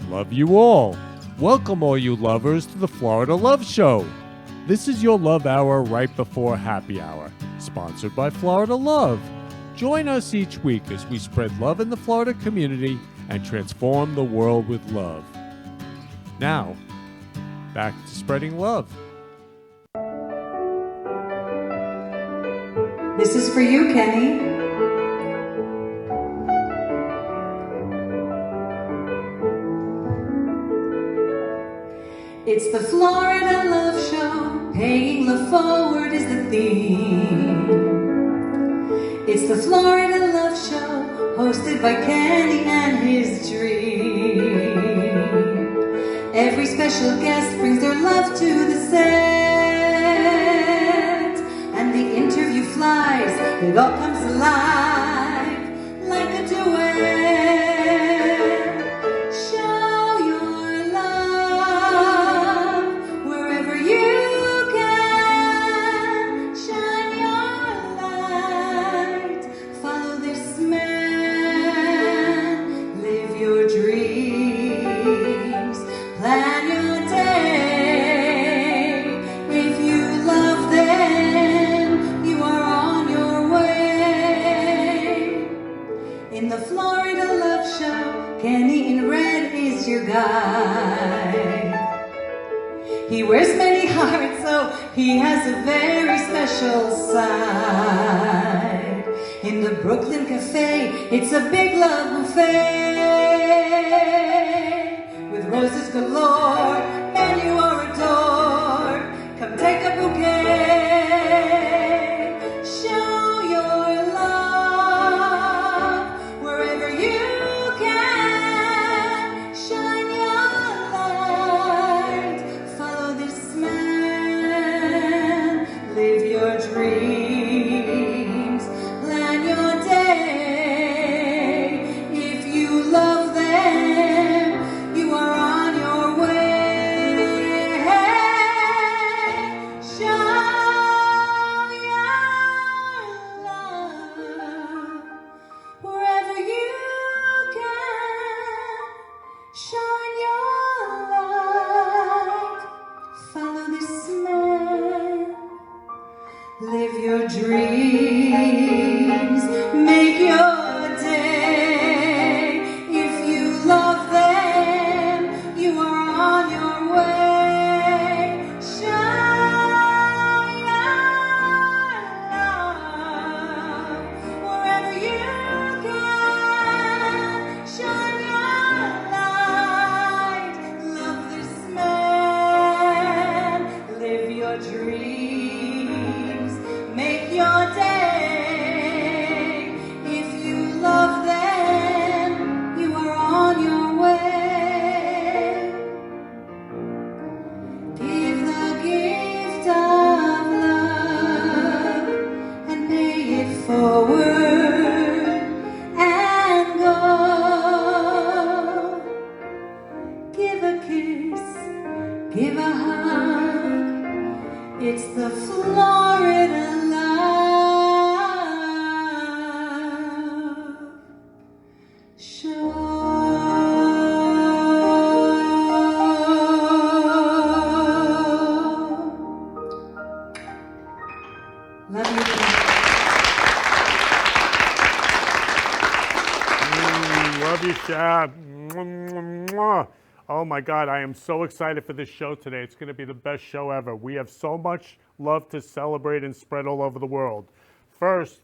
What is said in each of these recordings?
Love you all. Welcome all you lovers to the Florida Love Show. This is your love hour right before happy hour, sponsored by Florida Love. Join us each week as we spread love in the Florida community and transform the world with love. Now, back to spreading love. This is for you, Kenny. It's the Florida Love Show, paying love forward is the theme. It's the Florida Love Show, hosted by Kenny and his dream. Every special guest brings their love to the set, and the interview flies, it all comes alive like a duet. He wears many hearts, so he has a very special side. In the Brooklyn Cafe, it's a big love buffet. With roses galore, and you are adored. Come take a bouquet. Show your love wherever you can. Shine your light. Follow this man. Live your dreams. Plan your day. If you love them, you are on your way. Show your love wherever you can. Shine your light. Follow this man. Live your dreams. Make your day. If you love them, you are on your way. Shine your love wherever you can. Shine your light. Love this man. Live your dreams. Make your day. If you love them, you are on your way. Give the gift of love and pay it forward and go. Give a kiss, give a hug. It's the Florida Love Show. Love you. Love you, Chad. Oh my God, I am so excited for this show today. It's going to be the best show ever. We have so much love to celebrate and spread all over the world. First,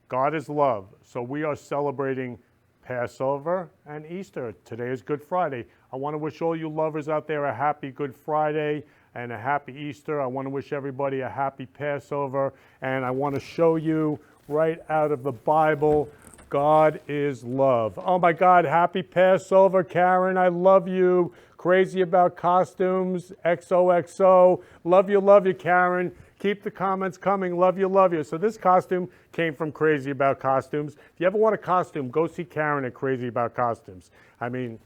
God is love. So we are celebrating Passover and Easter. Today is Good Friday. I want to wish all you lovers out there a happy Good Friday and a happy Easter. I want to wish everybody a happy Passover. And I want to show you right out of the Bible, God is love. Oh my God, happy Passover, Karen. I love you. Crazy about costumes, XOXO. Love you, Karen. Keep the comments coming. Love you. So this costume came from Crazy About Costumes. If you ever want a costume, go see Karen at Crazy About Costumes. I mean,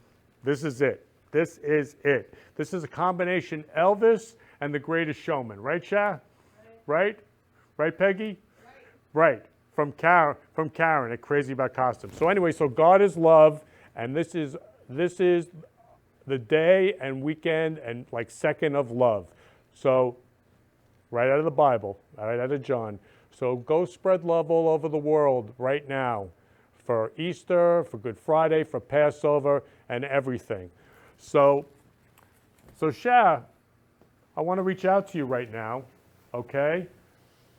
this is it. This is it. This is a combination Elvis and The Greatest Showman. Right, Sha? Right? Right, Peggy? Right. From Karen at Crazy About Costumes. So anyway, so God is love, and this is the day and weekend and like second of love. So right out of the Bible, right out of John. So go spread love all over the world right now for Easter, for Good Friday, for Passover, and everything. So Shah, I want to reach out to you right now, okay?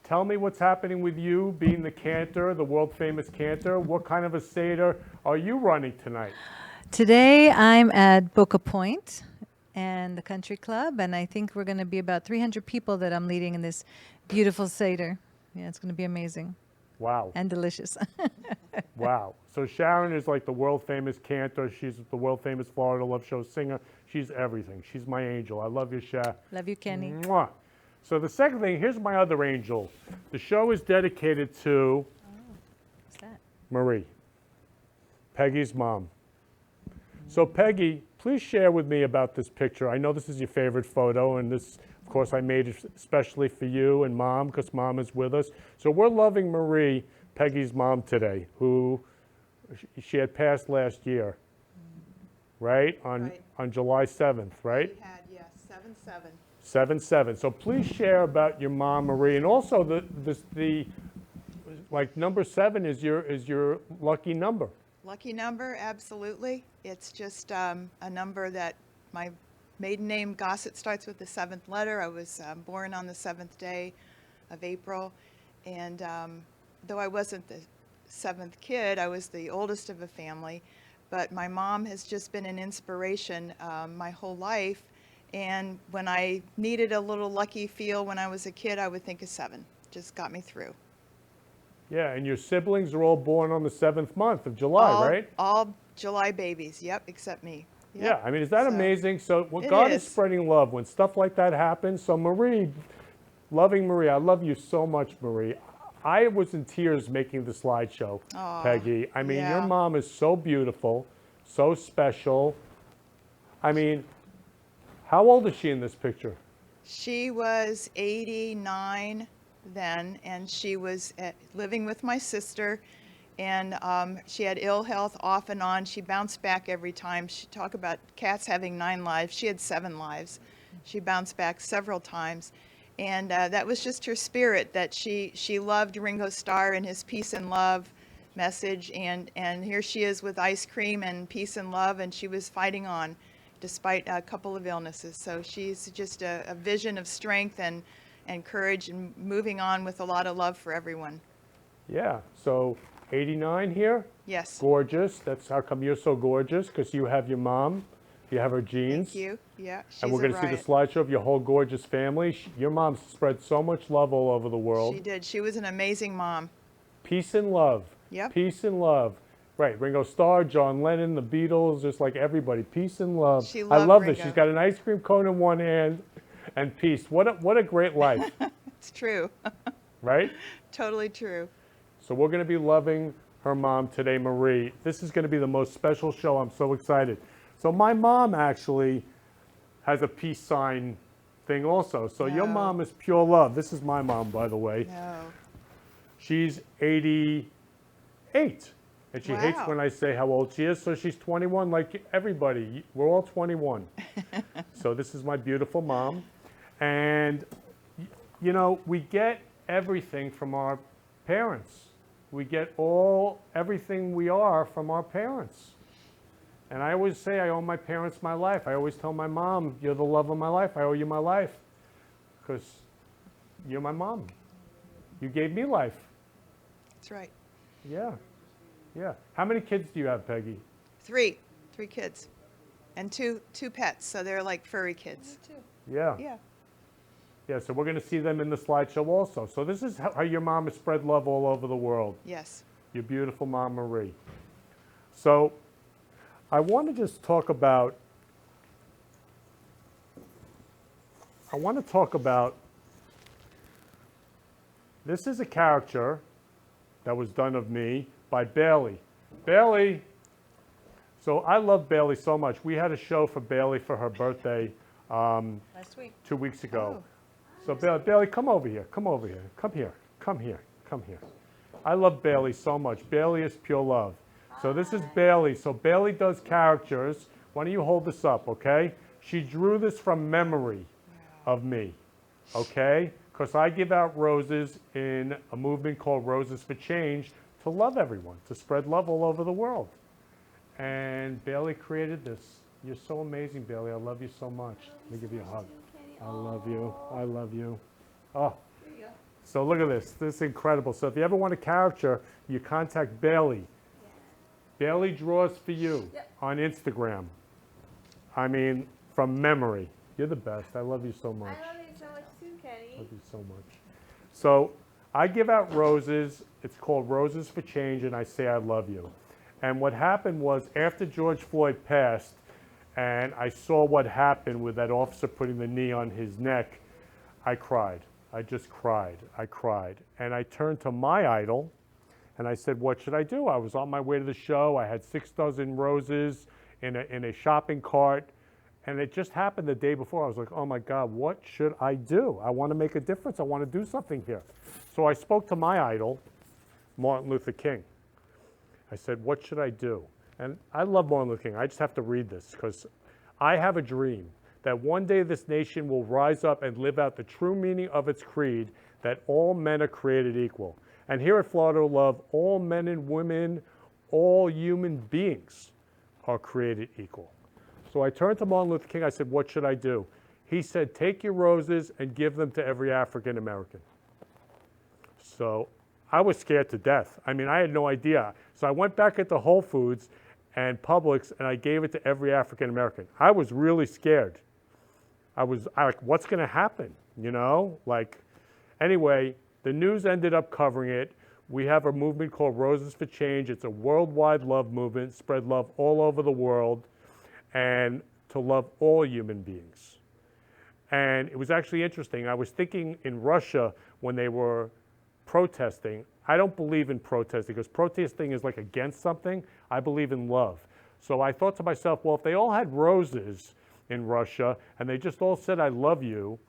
Tell me what's happening with you being the cantor, the world famous cantor. What kind of a Seder are you running tonight? Today I'm at Boca Point and the Country Club, and I think we're going to be about 300 people that I'm leading in this beautiful Seder. Yeah, it's going to be amazing. Wow. And delicious. Wow. So Sharon is like the world famous cantor. She's the world famous Florida Love Show singer. She's everything. She's my angel. I love you, Sha. Love you, Kenny. Mwah. So the second thing, here's my other angel. The show is dedicated to What's that? Marie, Peggy's mom. So Peggy, please share with me about this picture. I know this is your favorite photo, and this, of course, I made it especially for you and Mom, because Mom is with us. So we're loving Marie, Peggy's mom today, who she had passed last year, right? On July 7th, right? We had, yes, 7/7. 7/7. So please share about your mom, Marie, and also the like number 7 is your lucky number. Lucky number, absolutely. It's just a number that my maiden name, Gossett, starts with the 7th letter. I was born on the 7th day of April, and though I wasn't the 7th kid, I was the oldest of a family, but my mom has just been an inspiration my whole life, and when I needed a little lucky feel when I was a kid, I would think of 7. Just got me through. Yeah, and your siblings are all born on the 7th month of July, right? All July babies, yep, except me. Yep. Yeah, I mean, is that So, amazing? So when it God is is. spreading love, when stuff like that happens, so Marie, loving Marie, I love you so much, Marie. I was in tears making the slideshow, Aw, Peggy. I mean, your yeah. mom is so beautiful, so special. I mean, how old is she in this picture? She was 89 then, and she was living with my sister, and she had ill health off and on. She bounced back every time. She talked about cats having 9 lives. She had 7 lives. She bounced back several times, and that was just her spirit, that she loved Ringo Starr and his peace and love message, and here she is with ice cream and peace and love, and she was fighting on despite a couple of illnesses. So she's just a vision of strength and courage and moving on with a lot of love for everyone. Yeah, so 89 here? Yes. Gorgeous. That's how come you're so gorgeous, because you have your mom, you have her genes. Thank you. Yeah, she's And we're going to see the slideshow of your whole gorgeous family. Your mom spread so much love all over the world. She did. She was an amazing mom. Peace and love. Yep. Peace and love. Right, Ringo Starr, John Lennon, the Beatles, just like everybody. Peace and love. She I loved love this. Ringo. She's got an ice cream cone in one hand and peace. What a great life, It's true. right? Totally true. So we're going to be loving her mom today, Marie. This is going to be the most special show. I'm so excited. So my mom actually has a peace sign thing also. So your No. mom is pure love. This is my mom, by the way. No. She's 88. And she hates Wow. when I say how old she is. So she's 21 like everybody. We're all 21. So this is my beautiful mom. And, you know, we get everything from our parents. We get everything we are from our parents. And I always say I owe my parents my life. I always tell my mom, you're the love of my life. I owe you my life. Because you're my mom. You gave me life. That's right. Yeah. Yeah. How many kids do you have, Peggy? 3 kids, and two pets. So they're like furry kids. Yeah. Yeah. Yeah, so we're going to see them in the slideshow also. So this is how your mom has spread love all over the world. Yes. Your beautiful mom, Marie. So I want to just talk about, this is a caricature that was done of me by Bailey. Bailey, so I love Bailey so much. We had a show for Bailey for her birthday Last week. 2 weeks ago. Oh. So Bailey, come over here. Come over here. Come here. Come here. Come here. I love Bailey so much. Bailey is pure love. So this is Bailey. So Bailey does characters why don't you hold this up, okay? She drew this from memory of me, okay? Because I give out roses in a movement called Roses for Change to love everyone, to spread love all over the world. And Bailey created this. You're so amazing, Bailey. I love you so much. Let me give you a hug. I love you. I love you. Oh. So look at this. This is incredible. So if you ever want a caricature, you contact Bailey. Bailey draws for you on Instagram. I mean, from memory. You're the best. I love you so much. I love you so much too, Kenny. Love you so much. So I give out roses. It's called Roses for Change, and I say I love you. And what happened was after George Floyd passed, and I saw what happened with that officer putting the knee on his neck, I cried. I just cried. I cried. And I turned to my idol, and I said, what should I do? I was on my way to the show. I had 6 dozen roses in a shopping cart. And it just happened the day before. I was like, oh my God, what should I do? I want to make a difference. I want to do something here. So I spoke to my idol, Martin Luther King. I said, what should I do? And I love Martin Luther King. I just have to read this because I have a dream that one day this nation will rise up and live out the true meaning of its creed, that all men are created equal. And here at Florida Love, all men and women, all human beings are created equal. So I turned to Martin Luther King. I said, what should I do? He said, take your roses and give them to every African American. So I was scared to death. I mean, I had no idea. So I went back into Whole Foods and Publix, and I gave it to every African American. I was really scared. I was like, what's going to happen? You know, like, anyway, the news ended up covering it. We have a movement called Roses for Change. It's a worldwide love movement, spread love all over the world, and to love all human beings. And it was actually interesting. I was thinking in Russia when they were protesting, I don't believe in protesting because protesting is like against something. I believe in love. So I thought to myself, well, if they all had roses in Russia and they just all said, I love you,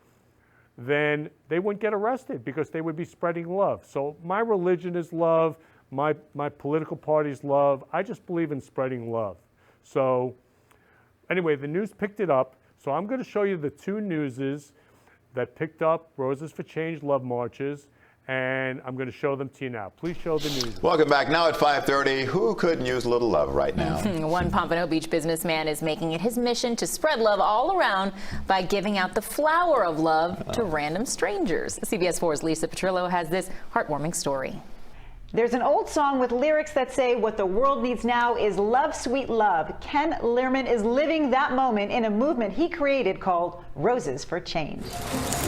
then they wouldn't get arrested because they would be spreading love. So my religion is love. My political party's love. I just believe in spreading love. So anyway, the news picked it up. So I'm going to show you the 2 newses that picked up Roses for Change love marches, and I'm going to show them to you now. Please show the news. Welcome back. Now at 5:30, who couldn't use a little love right now? One Pompano Beach businessman is making it his mission to spread love all around by giving out the flower of love to random strangers. CBS 4's Lisa Petrillo has this heartwarming story. There's an old song with lyrics that say what the world needs now is love, sweet love. Ken Lehrman is living that moment in a movement he created called Roses for Change.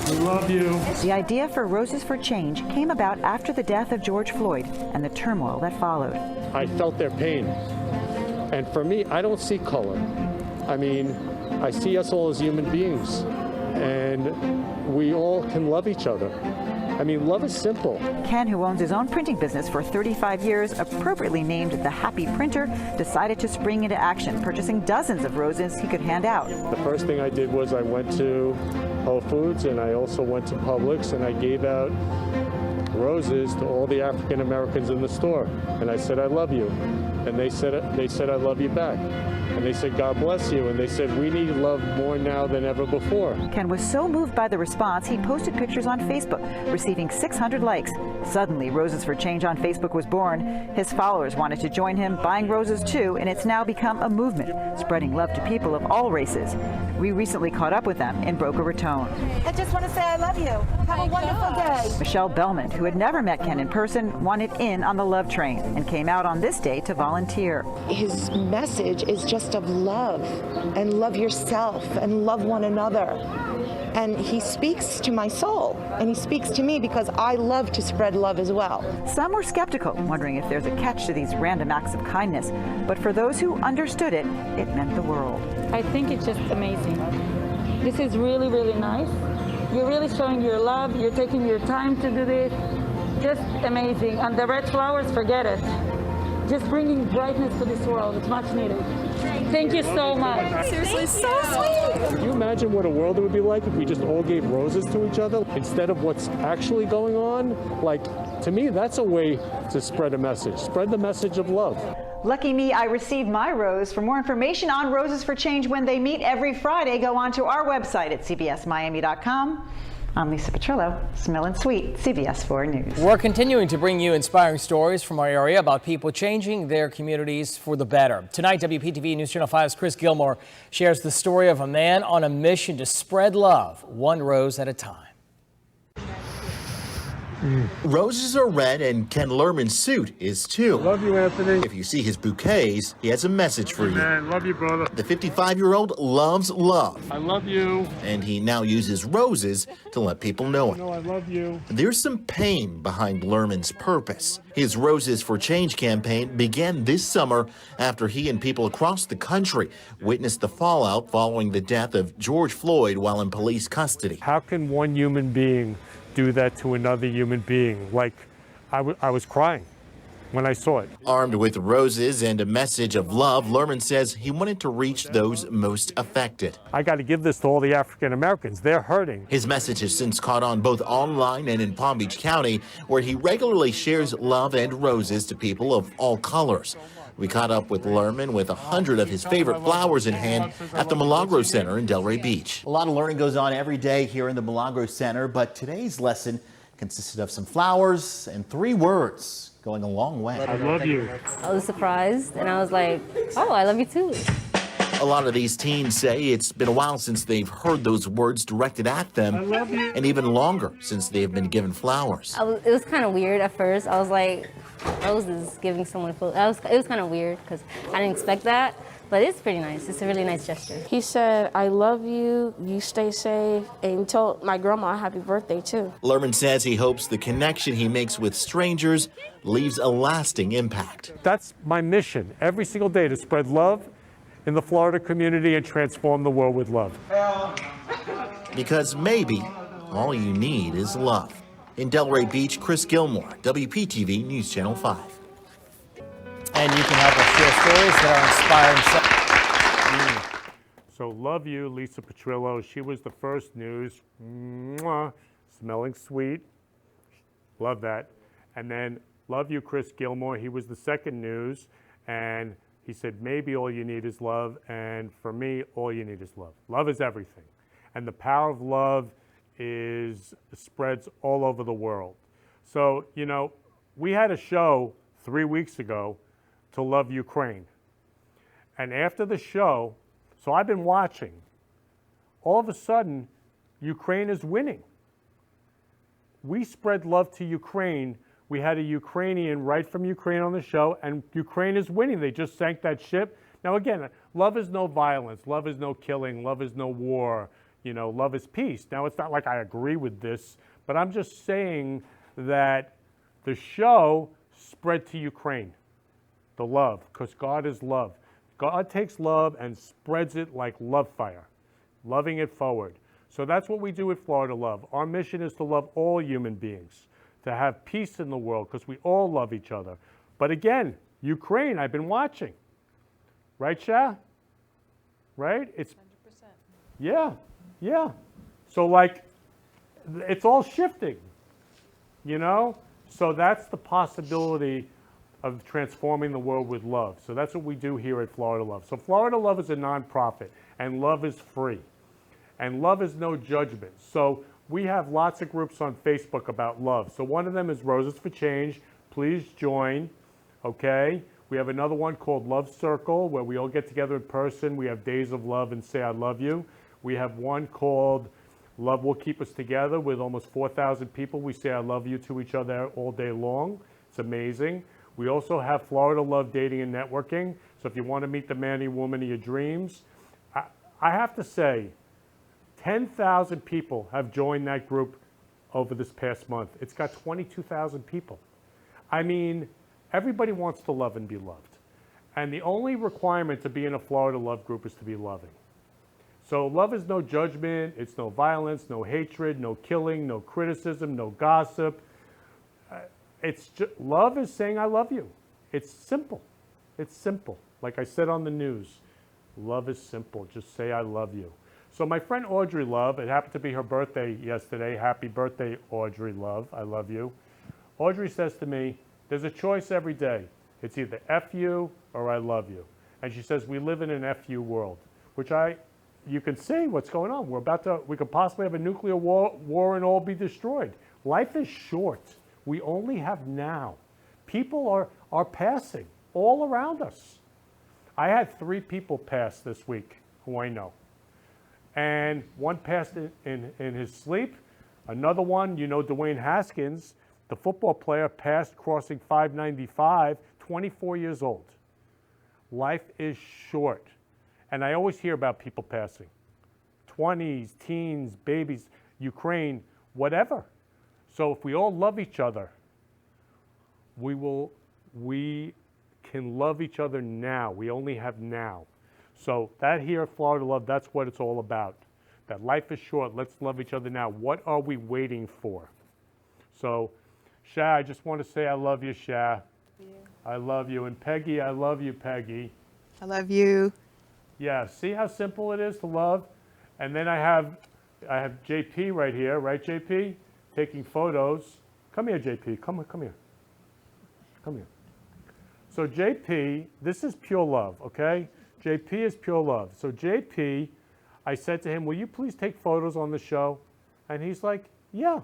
We love you. The idea for Roses for Change came about after the death of George Floyd and the turmoil that followed. I felt their pain. And for me, I don't see color. I mean, I see us all as human beings. And we all can love each other. I mean, love is simple. Ken, who owns his own printing business for 35 years, appropriately named the Happy Printer, decided to spring into action, purchasing dozens of roses he could hand out. The first thing I did was I went to Whole Foods and I also went to Publix and I gave out roses to all the African Americans in the store. And I said, I love you. And they said, I love you back. And they said, God bless you. And they said, we need love more now than ever before. Ken was so moved by the response, he posted pictures on Facebook, receiving 600 likes. Suddenly, Roses for Change on Facebook was born. His followers wanted to join him, buying roses too, and it's now become a movement, spreading love to people of all races. We recently caught up with them in Boca Raton. I just want to say I love you. Have a wonderful day. Michelle Bellman, who had never met Ken in person, wanted in on the love train and came out on this day to volunteer. His message is just of love, and love yourself, and love one another. And he speaks to my soul, and he speaks to me because I love to spread love as well. Some were skeptical, wondering if there's a catch to these random acts of kindness. But for those who understood it, it meant the world. I think it's just amazing. This is really, really nice. You're really showing your love. You're taking your time to do this. Just amazing. And the red flowers, forget it. Just bringing brightness to this world. It's much needed. Thank you so much. Seriously, so sweet. Could you imagine what a world it would be like if we just all gave roses to each other instead of what's actually going on? Like, to me, that's a way to spread a message. Spread the message of love. Lucky me, I received my rose. For more information on Roses for Change when they meet every Friday, go on to our website at cbsmiami.com. I'm Lisa Petrillo, Smelling Sweet, CBS 4 News. We're continuing to bring you inspiring stories from our area about people changing their communities for the better. Tonight, WPTV News Channel 5's Chris Gilmore shares the story of a man on a mission to spread love, one rose at a time. Roses are red and Ken Lerman's suit is too. Love you, Anthony. If you see his bouquets, he has a message for you. Man, love you, brother. The 55-year-old loves love. I love you. And he now uses roses to let people know it. No, I love you. There's some pain behind Lerman's purpose. His Roses for Change campaign began this summer after he and people across the country witnessed the fallout following the death of George Floyd while in police custody. How can one human being do that to another human being? Like, I was crying when I saw it. Armed with roses and a message of love, Lerman says he wanted to reach those most affected. I got to give this to all the African Americans. They're hurting. His message has since caught on both online and in Palm Beach County, where he regularly shares love and roses to people of all colors. We caught up with Lerman with 100 of his favorite flowers in hand at the Milagro Center in Delray Beach. A lot of learning goes on every day here in the Milagro Center, but today's lesson consisted of some flowers and 3 words going a long way. I love you. I was surprised and I was like, oh, I love you too. A lot of these teens say it's been a while since they've heard those words directed at them, and even longer since they have been given flowers. It was kind of weird at first. I was like, roses, giving someone flowers. It was kind of weird because I didn't expect that, but it's pretty nice. It's a really nice gesture. He said, I love you, you stay safe, and he told my grandma happy birthday too. Lerman says he hopes the connection he makes with strangers leaves a lasting impact. That's my mission every single day, to spread love in the Florida community and transform the world with love. Because maybe all you need is love. In Delray Beach, Chris Gilmore, WPTV News Channel 5. And you can help us share stories that are inspiring. So love you, Lisa Petrillo. She was the first news. Mwah. Smelling sweet. Love that. And then love you, Chris Gilmore. He was the second news. And he said, maybe all you need is love. And for me, all you need is love. Love is everything. And the power of love spreads all over the world. So, you know, we had a show 3 weeks ago to love Ukraine. And after the show, so I've been watching, all of a sudden, Ukraine is winning. We spread love to Ukraine. We had a Ukrainian right from Ukraine on the show, and Ukraine is winning. They just sank that ship. Now, again, love is no violence. Love is no killing. Love is no war. You know, love is peace. Now, it's not like I agree with this, but I'm just saying that the show spread to Ukraine, the love, because God is love. God takes love and spreads it like love fire, loving it forward. So that's what we do with Florida Love. Our mission is to love all human beings, to have peace in the world, because we all love each other. But again, Ukraine, I've been watching. Right, Sha? Right? It's 100%. Yeah. Yeah. So, like, it's all shifting, you know? So that's the possibility of transforming the world with love. So that's what we do here at Florida Love. So Florida Love is a nonprofit, and love is free. And love is no judgment. So we have lots of groups on Facebook about love. So one of them is Roses for Change. Please join, okay? We have another one called Love Circle, where we all get together in person. We have days of love and say I love you. We have one called Love Will Keep Us Together with almost 4,000 people. We say I love you to each other all day long. It's amazing. We also have Florida Love Dating and Networking. So if you want to meet the man or woman of your dreams, I have to say, 10,000 people have joined that group over this past month. It's got 22,000 people. I mean, everybody wants to love and be loved. And the only requirement to be in a Florida Love group is to be loving. So love is no judgment, it's no violence, no hatred, no killing, no criticism, no gossip. It's just, love is saying I love you. It's simple. It's simple. Like I said on the news, love is simple. Just say I love you. So my friend Audrey Love, it happened to be her birthday yesterday. Happy birthday, Audrey Love. I love you. Audrey says to me, there's a choice every day. It's either F you or I love you. And she says, we live in an FU world, which you can see what's going on. We could possibly have a nuclear war and all be destroyed. Life is short. We only have now. People are passing all around us. I had 3 people pass this week who I know. And one passed in his sleep. Another one, you know, Dwayne Haskins, the football player, passed crossing 595, 24 years old. Life is short. And I always hear about people passing. 20s, teens, babies, Ukraine, whatever. So if we all love each other, we can love each other now. We only have now. So that here, Florida Love, that's what it's all about. That life is short. Let's love each other now. What are we waiting for? So, Sha, I just want to say I love you, Sha. I love you. And Peggy, I love you, Peggy. I love you. Yeah, see how simple it is to love? And then I have JP right here, right, JP? Taking photos. Come here, JP. Come here. Come here. So JP, this is pure love, okay? JP is pure love. So JP, I said to him, will you please take photos on the show? And he's like, yeah,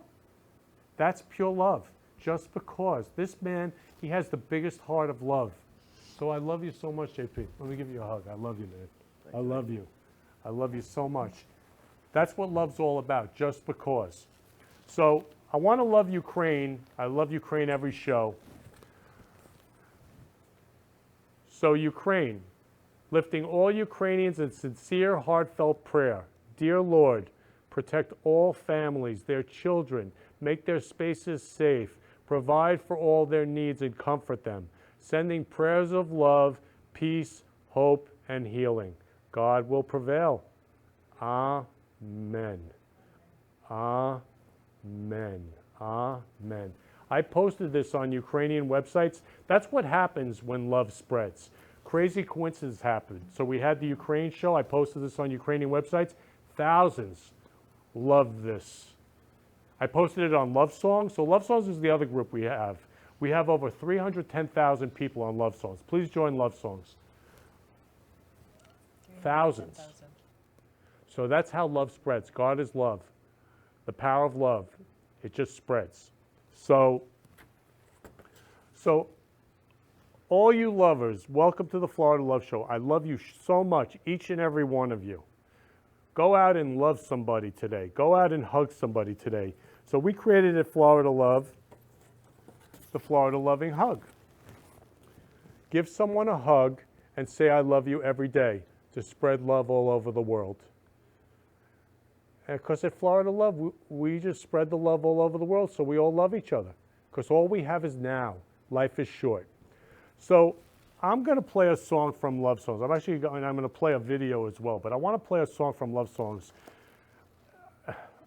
that's pure love. Just because this man, he has the biggest heart of love. So I love you so much, JP. Let me give you a hug. I love you, man. I love you. I love you so much. That's what love's all about, just because. So I want to love Ukraine. I love Ukraine every show. So Ukraine, lifting all Ukrainians in sincere, heartfelt prayer. Dear Lord, protect all families, their children, make their spaces safe, provide for all their needs and comfort them, sending prayers of love, peace, hope, and healing. God will prevail. Amen. Amen. Amen. I posted this on Ukrainian websites. That's what happens when love spreads. Crazy coincidences happen. So we had the Ukraine show. I posted this on Ukrainian websites. Thousands loved this. I posted it on Love Songs. So Love Songs is the other group we have. We have over 310,000 people on Love Songs. Please join Love Songs. Thousands. So that's how love spreads. God is love. The power of love. It just spreads. So all you lovers, welcome to the Florida Love Show. I love you so much, each and every one of you. Go out and love somebody today. Go out and hug somebody today. So we created at Florida Love, the Florida Loving Hug. Give someone a hug and say I love you every day to spread love all over the world. Because at Florida Love, we just spread the love all over the world, so we all love each other. Because all we have is now. Life is short. So I'm going to play a song from Love Songs. I'm going to play a video as well, but I want to play a song from Love Songs.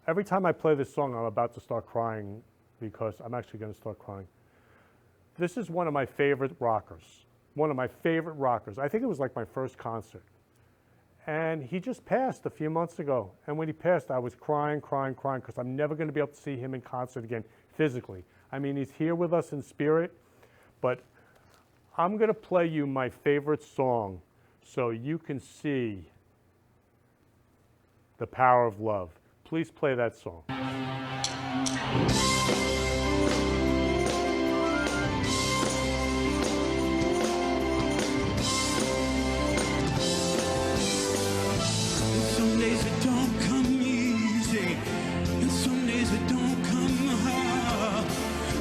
Every time I play this song, I'm about to start crying because I'm actually going to start crying. This is one of my favorite rockers. One of my favorite rockers. I think it was like my first concert. And he just passed a few months ago. And when he passed, I was crying, because I'm never going to be able to see him in concert again physically. I mean, he's here with us in spirit, but I'm going to play you my favorite song so you can see the power of love. Please play that song. Some days it don't come easy, and some days it don't come hard.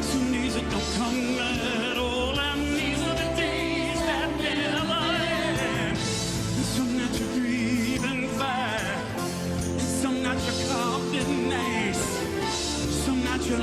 Some days it don't come at all, and these are the days that never end. And some that you breathe fire, and some that you carved in ice, some that you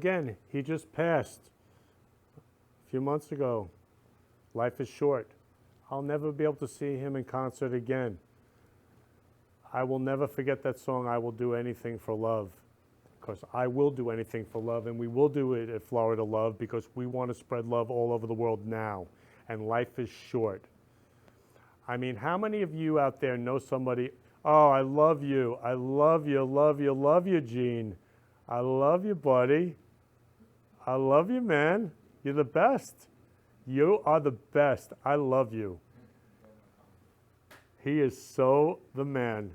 again, he just passed a few months ago. Life is short. I'll never be able to see him in concert again. I will never forget that song, I Will Do Anything for Love. Because I will do anything for love, and we will do it at Florida Love because we want to spread love all over the world now, and life is short. I mean, how many of you out there know somebody, oh, I love you, I love you, love you, love you, Gene. I love you, buddy. I love you, man. You're the best. You are the best. I love you. He is so the man.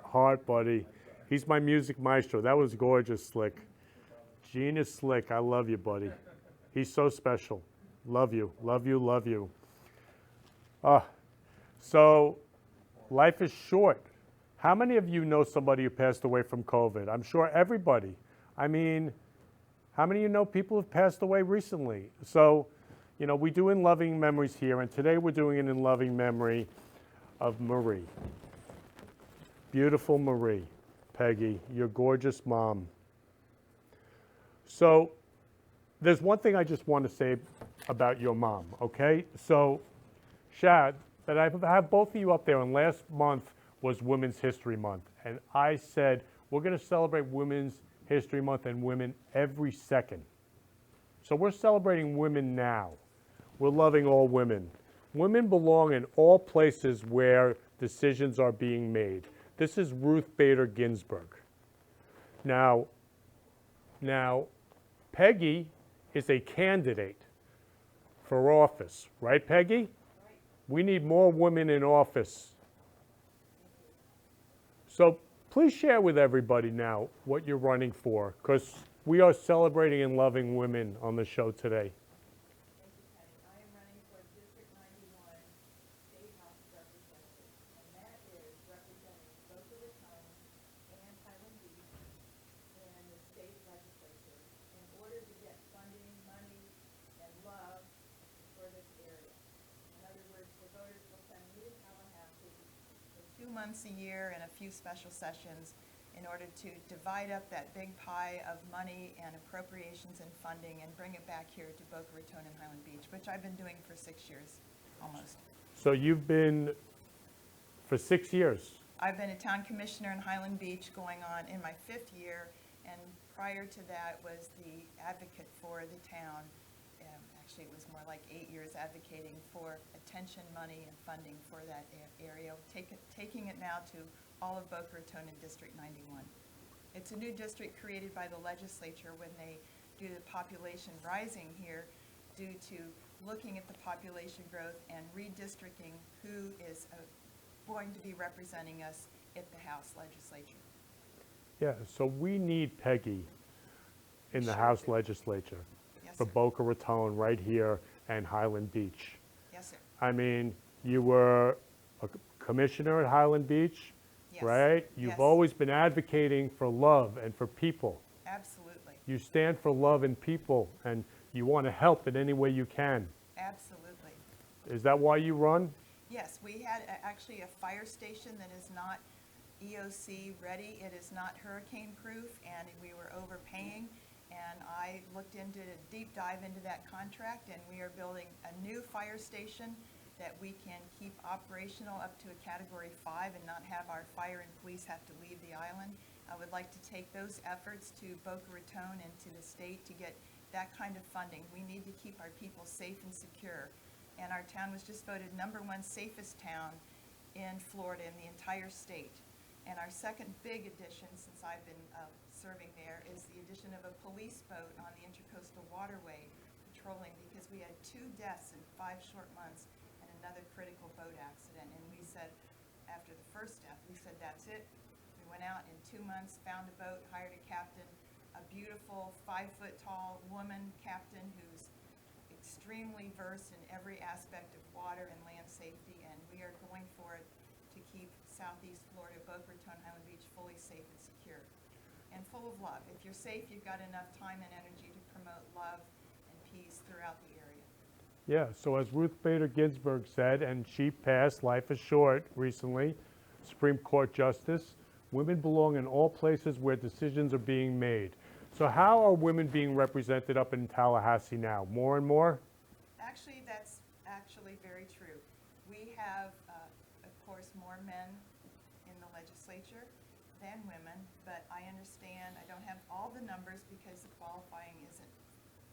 Heart, buddy. He's my music maestro. That was gorgeous, Slick. Gene is slick. I love you, buddy. He's so special. Love you, love you, love you. So life is short. How many of you know somebody who passed away from COVID? I'm sure everybody. I mean, how many of you know people who've passed away recently? So, you know, we do in loving memories here, and today we're doing it in loving memory of Marie. Beautiful Marie. Peggy, your gorgeous mom. So there's one thing I just want to say about your mom, okay? So, Shad, that I have both of you up there, and last month was Women's History Month, and I said we're going to celebrate Women's History Month and women every second. So we're celebrating women now. We're loving all women. Women belong in all places where decisions are being made. This is Ruth Bader Ginsburg. Now, Peggy is a candidate for office, right, Peggy? Right. We need more women in office. So please share with everybody now what you're running for, because we are celebrating and loving women on the show today. Months a year and a few special sessions in order to divide up that big pie of money and appropriations and funding and bring it back here to Boca Raton and Highland Beach, which I've been doing for 6 years, almost. So you've been for 6 years? I've been a town commissioner in Highland Beach going on in my 5th year, and prior to that was the advocate for the town. Actually, it was more like 8 years advocating for attention, money, and funding for that area, taking it now to all of Boca Raton and District 91. It's a new district created by the legislature when they do the population rising here due to looking at the population growth and redistricting who is going to be representing us at the House legislature. Yeah, so we need Peggy in the House legislature. For Boca Raton right here and Highland Beach. Yes, sir. I mean, you were a commissioner at Highland Beach, yes. Right? You've always been advocating for love and for people. Absolutely. You stand for love and people, and you want to help in any way you can. Absolutely. Is that why you run? Yes, we had actually a fire station that is not EOC ready. It is not hurricane proof, and we were overpaying. And I looked into a deep dive into that contract, and we are building a new fire station that we can keep operational up to a Category 5 and not have our fire and police have to leave the island. I would like to take those efforts to Boca Raton and to the state to get that kind of funding. We need to keep our people safe and secure. And our town was just voted #1 safest town in Florida in the entire state. And our second big addition since I've been serving there is the addition of a police boat on the Intracoastal Waterway patrolling, because we had 2 deaths in 5 short months and another critical boat accident. And we said, after the first death, we said, that's it. We went out in 2 months, found a boat, hired a captain, a beautiful 5-foot-tall woman captain who's extremely versed in every aspect of water and land safety, and we are going for it to keep Southeast Florida, Boca Raton, Highland Beach fully safe and secure and full of love. If you're safe, you've got enough time and energy to promote love and peace throughout the area. Yeah, so as Ruth Bader Ginsburg said, and she passed Life is Short recently, Supreme Court Justice, women belong in all places where decisions are being made. So how are women being represented up in Tallahassee now? More and more? Actually, that's actually very true. We have, of course, more men in the legislature than women, but I understand, I don't have all the numbers because the qualifying isn't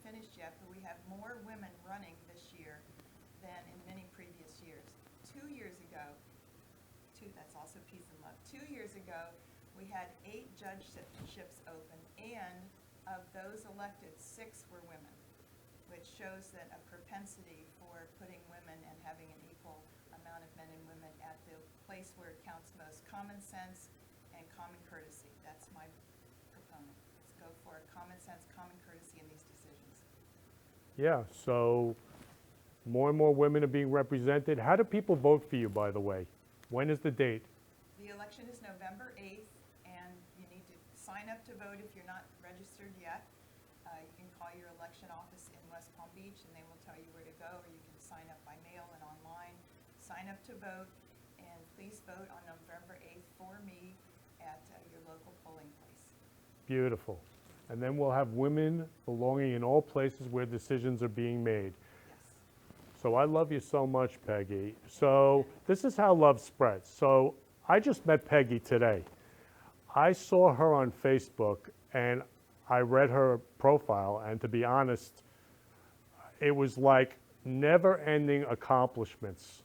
finished yet, but we have more women running this year than in many previous years. 2 years ago, that's also peace and love. 2 years ago, we had 8 judgeships open, and of those elected, 6 were women, which shows that a propensity for putting women and having an equal amount of men and women at the place where it counts most. Common sense and common courtesy. That's my proponent. Let's go for common sense, common courtesy in these decisions. Yeah, so more and more women are being represented. How do people vote for you, by the way? When is the date? The election is November 8th, and you need to sign up to vote if you're not registered yet. You can call your election office in West Palm Beach, and they will tell you where to go, or you can sign up by mail and online. Sign up to vote, and please vote on November 8th for me at your local polling place. Beautiful. And then we'll have women belonging in all places where decisions are being made. So I love you so much, Peggy. So this is how love spreads. So I just met Peggy today. I saw her on Facebook, and I read her profile, and to be honest, it was like never-ending accomplishments.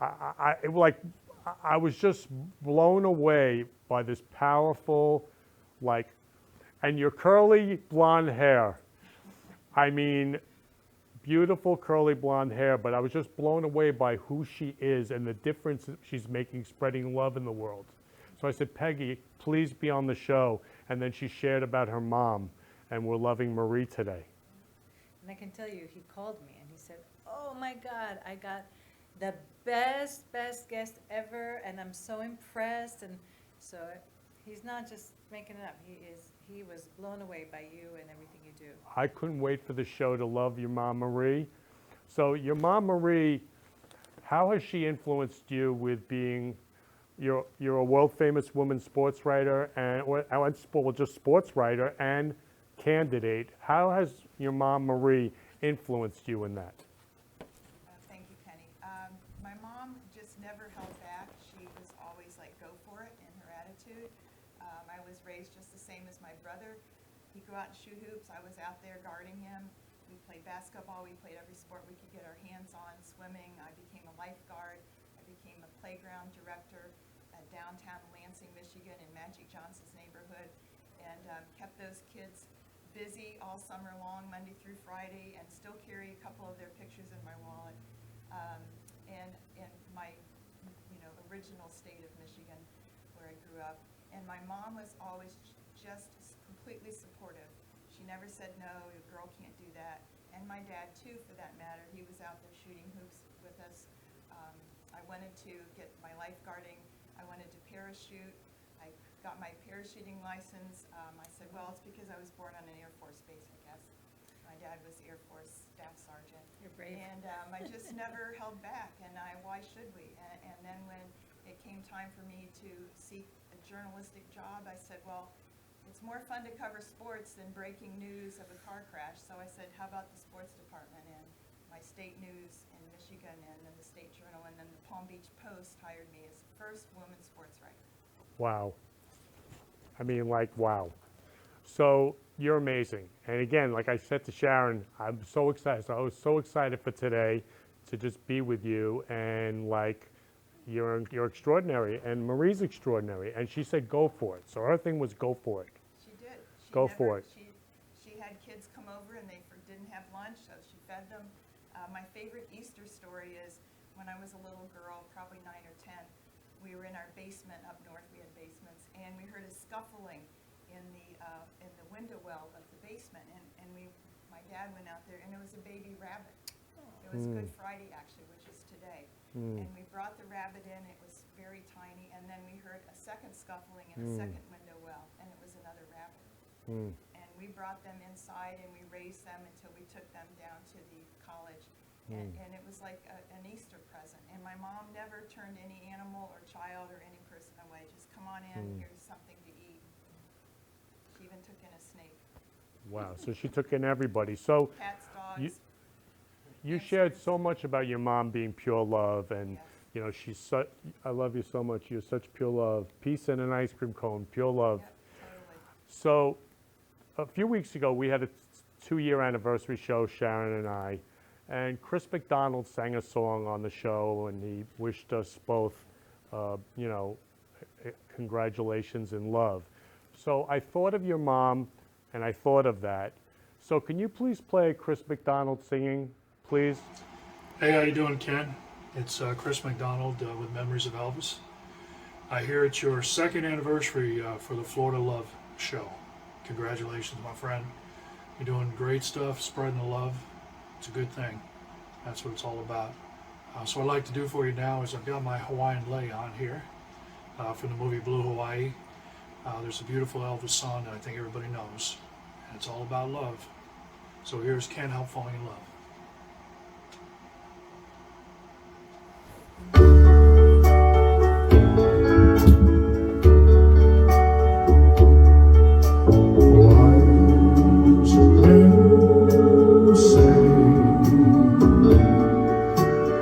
I was just blown away by this powerful, and your curly blonde hair. I mean, beautiful curly blonde hair, but I was just blown away by who she is and the difference that she's making spreading love in the world. So I said, Peggy, please be on the show. And then she shared about her mom, and we're loving Marie today. And I can tell you, he called me and he said, oh my God, I got the best guest ever, and I'm so impressed. And so he's not just making it up. He was blown away by you and everything you do. I couldn't wait for the show to love your mom, Marie. So your mom, Marie, how has she influenced you with being, you're a world-famous woman sports writer, and just sports writer and candidate. How has your mom, Marie, influenced you in that? Thank you, Penny. My mom just never held back. She was always like, go for it in her attitude. I was raised just the same as my brother. He'd go out and shoot hoops. I was out there guarding him. We played basketball. We played every sport we could get our hands on. Swimming. I became a lifeguard. I became a playground director at downtown Lansing, Michigan, in Magic Johnson's neighborhood, and kept those kids busy all summer long, Monday through Friday, and still carry a couple of their pictures in my wallet. And in my, original state of Michigan, where I grew up. And my mom was always just completely supportive. She never said, no, a girl can't do that. And my dad, too, for that matter. He was out there shooting hoops with us. I wanted to get my lifeguarding. I wanted to parachute. I got my parachuting license. I said, well, it's because I was born on an Air Force base, I guess. My dad was Air Force Staff Sergeant. You're brave. And I just never held back. And why should we? And then when it came time for me to seek a journalistic job, I said, well, it's more fun to cover sports than breaking news of a car crash. So I said, how about the sports department? And my state news in Michigan, and then the State Journal, and then the Palm Beach Post hired me as first woman sports writer. Wow. I mean, wow. So you're amazing. And again, like I said to Sharon, I'm so excited. So I was so excited for today to just be with you, and you're extraordinary, and Marie's extraordinary, and she said go for it. So her thing was go for it. She did. Go for it. She had kids come over and they didn't have lunch, so she fed them. My favorite Easter story is when I was a little girl, probably 9 or 10, we were in our basement up north. We had basements, and we heard a scuffling in the window well of the basement, and my dad went out there, and it was a baby rabbit. It was Good Friday, actually, which is today. And we brought the rabbit in. It was very tiny, and then we heard a second scuffling in a second window well, and it was another rabbit. And we brought them inside, and we raised them until we took them down to the college. And it was like an Easter present. And my mom never turned any animal or child or any person away. Just come on in, here's something to eat. She even even took in a snake. Wow, so she took in everybody. So Cats, you, dogs. you shared so much about your mom being pure love, and you know, she's such, I love you so much. You're such pure love. Peace and an ice cream cone, pure love. Yep, totally. So a few weeks ago, we had a 2-year anniversary show, Sharon and I, and Chris Mcdonald sang a song on the show, and he wished us both, you know, congratulations and love. So I thought of your mom, and I thought of that. So can you please play Chris Mcdonald singing, please? Hey, how you doing, Ken? It's Chris Mcdonald with Memories of Elvis. I hear it's your 2nd anniversary for the Florida Love Show. Congratulations, my friend. You're doing great stuff, spreading the love. It's a good thing. That's what it's all about. So what I'd like to do for you now is I've got my Hawaiian lei on here from the movie Blue Hawaii. There's a beautiful Elvis song that I think everybody knows, and it's all about love. So here's Can't Help Falling in Love.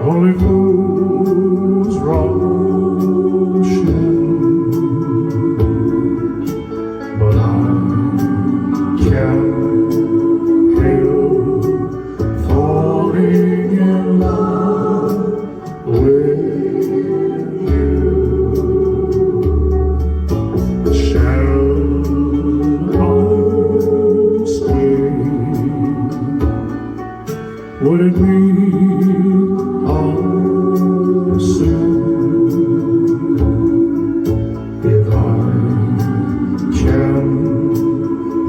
Only fools rush in, but I can't help falling in love with you. Shall I stay? Would it be if I can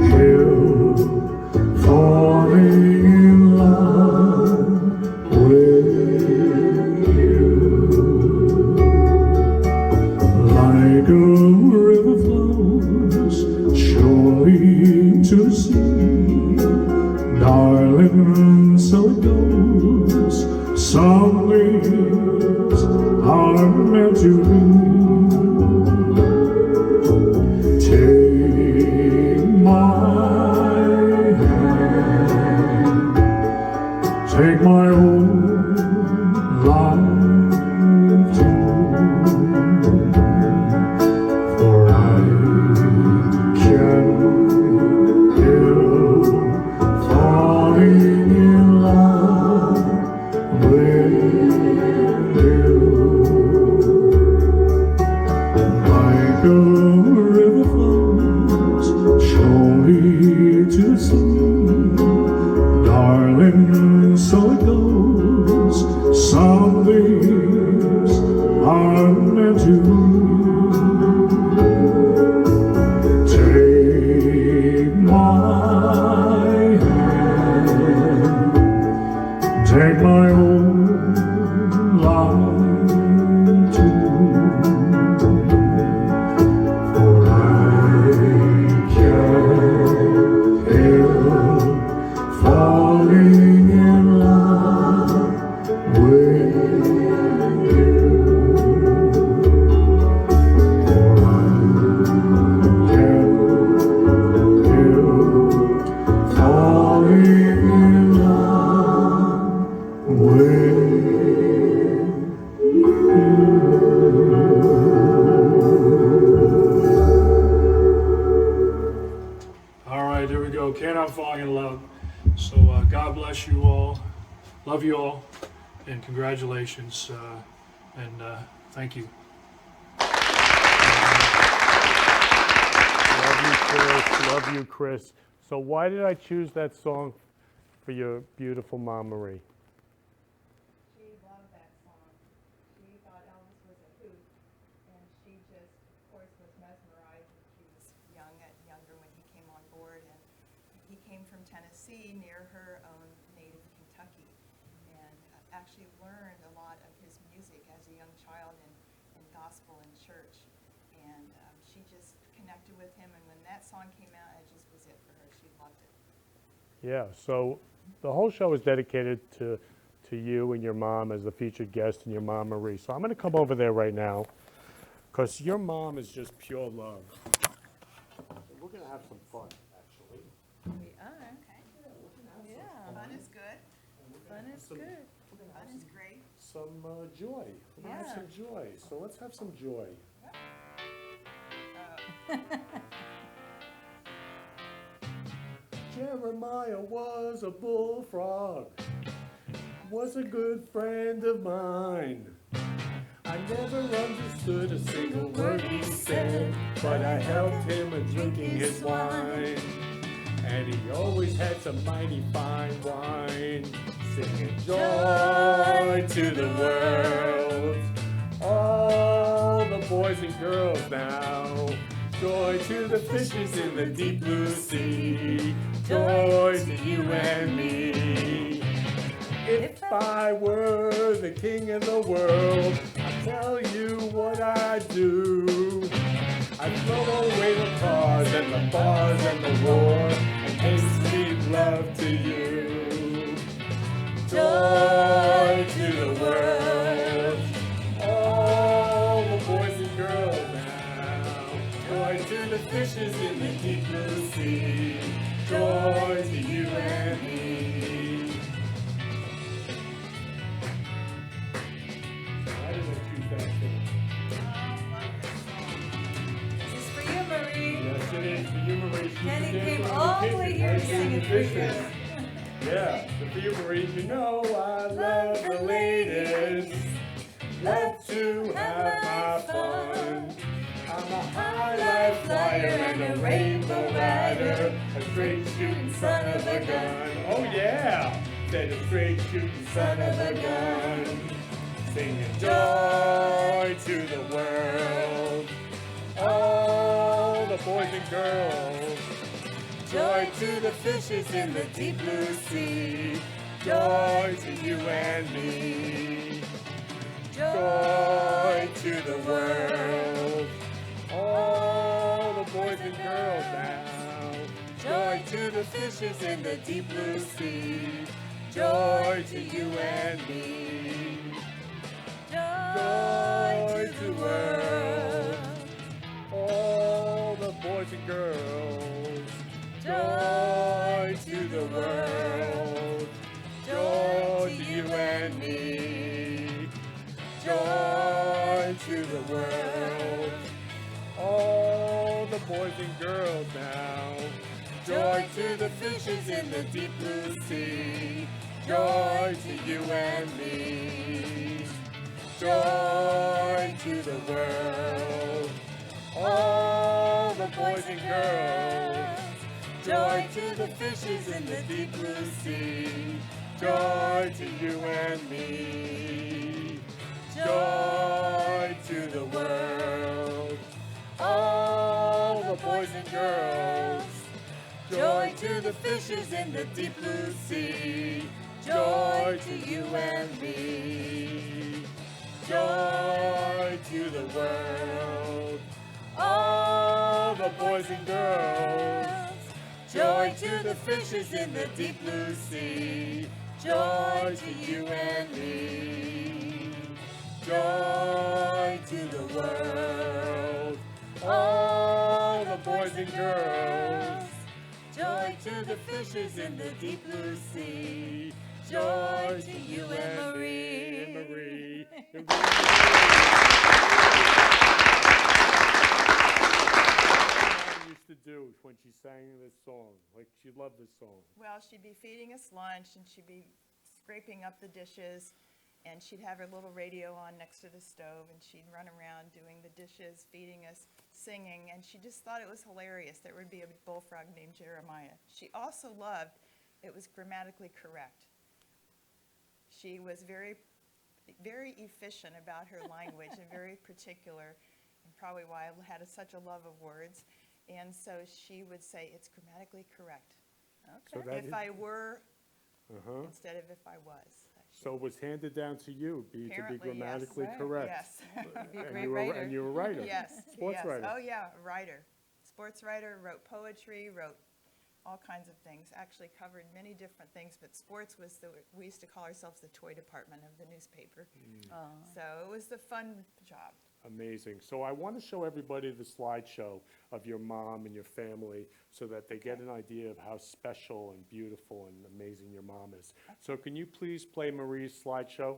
help falling in love with you? Like a river flows surely to the sea, darling, so it goes. Some leaves are meant to be. Take my hand, take my whole life too, for I can't help falling in love with you. Like a river flows surely to the sea, darling, so it goes. Some leaves are meant to be. Take my hand, take my whole life too, for I can't help falling in love with you. For I can't help falling in love with you. All right, there we go. Can't Help Falling in Love. So God bless you all. Love you all. And congratulations. And thank you. Love you, Chris. Love you, Chris. So why did I choose that song for your beautiful Mom Marie? She loved that song. She thought Elvis was a hoot, and she just, of course, was mesmerized when she was younger when he came on board. And he came from Tennessee, near her own native Kentucky, and actually learned a lot of his music as a young child in gospel and church. And she just connected with him, and when that song came out, it just was it for her. She loved it. Yeah, so the whole show is dedicated to you and your mom as the featured guest and your Mom Marie. So I'm going to come over there right now because your mom is just pure love. We're going to have some fun, actually. We are. Yeah. Fun is good. Fun is good. Fun is great. Some joy. We're gonna have Yeah. some joy. So let's have some joy. Jeremiah was a bullfrog, was a good friend of mine. I never understood a single word he said, but I helped him in drinking his wine. And he always had some mighty fine wine, singing joy to the world. All the boys and girls now, joy to the fishes in the deep blue sea, joy to you and me. If I were the king of the world, I'd tell you what I'd do. I'd throw away the cars and the bars and the war, and taste sweet love to you. Joy to the world, all the boys and girls now. Joy to the fishes in the deep blue sea, joy to you and me. Why did I choose that thing? This is for you, Marie. Yes, it is for you, Marie. She's Kenny the came dancer all in the way kitchen, here to right sing in it the for you. dishes. Yeah, for you, Marie. You know I love the ladies. Love to have my fun. I'm a high life flyer and a rainbow rider, a straight shooting son of a gun. Oh yeah, said a straight shooting son of a gun. Singing joy to the world, all the boys and girls. Joy to the fishes in the deep blue sea, joy to you and me. Joy to the world, all the boys and girls now. Joy to the fishes in the deep blue sea, joy to you and me. Joy to the world, all the boys and girls. Joy to the world, joy to you and me. Joy to the world, all the boys and girls now. Joy to the fishes in the deep blue sea, joy to you and me. Joy to the world, all the boys and girls. Joy to the fishes in the deep blue sea, joy to you and me. Joy to the world, all the boys and girls. Joy to the fishes in the deep blue sea, joy to you and me. Joy to the world, all the boys and girls. Joy to the fishes in the deep blue sea, joy to you and me. Joy to the world, all the boys and girls. Joy to the fishes in the deep blue sea, joy to you and Marie. Used to do when she sang this song, like she loved this song. Well, she'd be feeding us lunch, and she'd be scraping up the dishes, and she'd have her little radio on next to the stove, and she'd run around doing the dishes, feeding us, singing, and she just thought it was hilarious. There would be a bullfrog named Jeremiah. She also loved it was grammatically correct. She was very, very efficient about her language and very particular, and probably why I had such a love of words. And so she would say, it's grammatically correct. So Okay. that If is- I were Instead of if I was. So it was handed down to you, to be Apparently, yes. grammatically Right. correct. Yes. Be a And great you were, writer. and you were a writer. Yes. Sports yes. writer. Oh, yeah, a writer. Sports writer, wrote poetry, wrote all kinds of things. Actually covered many different things, but sports was we used to call ourselves the toy department of the newspaper. Oh. So it was the fun job. Amazing. So I want to show everybody the slideshow of your mom and your family so that they get an idea of how special and beautiful and amazing your mom is. So can you please play Marie's slideshow?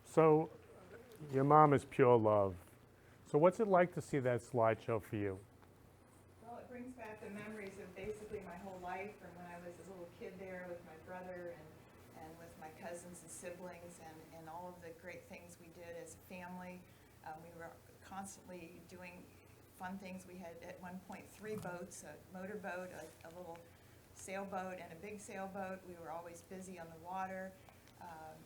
So your mom is pure love. So what's it like to see that slideshow for you? Well, it brings back the memories of basically my whole life from when I was a little kid there with my brother and with my cousins and siblings and all of the great things we did as a family. We were constantly doing fun things. We had at one point 3 boats, a motorboat, a little sailboat, and a big sailboat. We were always busy on the water,